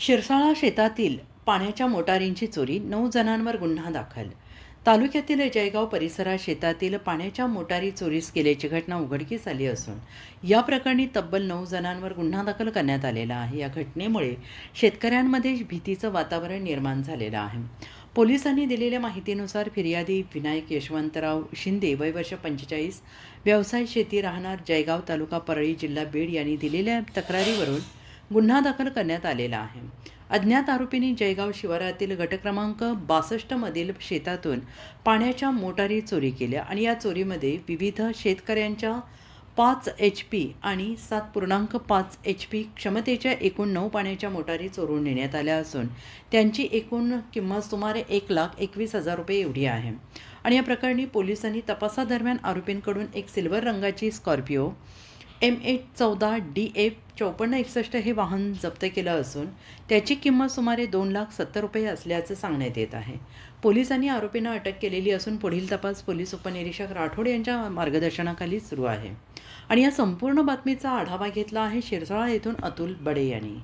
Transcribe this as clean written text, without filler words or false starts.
शिरसाळा शेतातील पाण्याच्या मोटारींची चोरी, 9 जणांवर गुन्हा दाखल. तालुक्यातील जयगाव परिसरात शेतातील पाण्याच्या मोटारी चोरीस गेल्याची घटना उघडकीस आली असून या प्रकरणी तब्बल 9 जणांवर गुन्हा दाखल करण्यात आलेला आहे. या घटनेमुळे शेतकऱ्यांमध्ये भीतीचं वातावरण निर्माण झालेलं आहे. पोलिसांनी दिलेल्या माहितीनुसार फिर्यादी विनायक यशवंतराव शिंदे, वय वर्ष 45, व्यवसाय शेती, राहणार जयगाव, तालुका परळी, जिल्हा बीड यांनी दिलेल्या तक्रारीवरून गुन्हा दाखल करण्यात आलेला आहे. अज्ञात आरोपींनी जयगाव शिवारातील गट क्रमांक 62 मधील शेतातून पाण्याच्या मोटारी चोरी केल्या आणि या चोरीमध्ये विविध शेतकऱ्यांच्या 5 HP आणि 7.5 HP क्षमतेच्या एकूण 9 पाण्याच्या मोटारी चोरून नेण्यात आल्या असून त्यांची एकूण किंमत सुमारे 1,21,000 रुपये एवढी आहे. आणि या प्रकरणी पोलिसांनी तपासादरम्यान आरोपींकडून एक सिल्वर रंगाची स्कॉर्पिओ MH14 DF 5461 हे वाहन जप्त केलं असून त्याची किंमत सुमारे 2,70,000 रुपये असल्याचं सांगण्यात येत आहे. पोलिसांनी आरोपींना अटक केलेली असून पुढील तपास पोलीस उपनिरीक्षक राठोड यांच्या मार्गदर्शनाखाली सुरू आहे. आणि या संपूर्ण बातमीचा आढावा घेतला आहे शिरसाळा येथून अतुल बडे यांनी.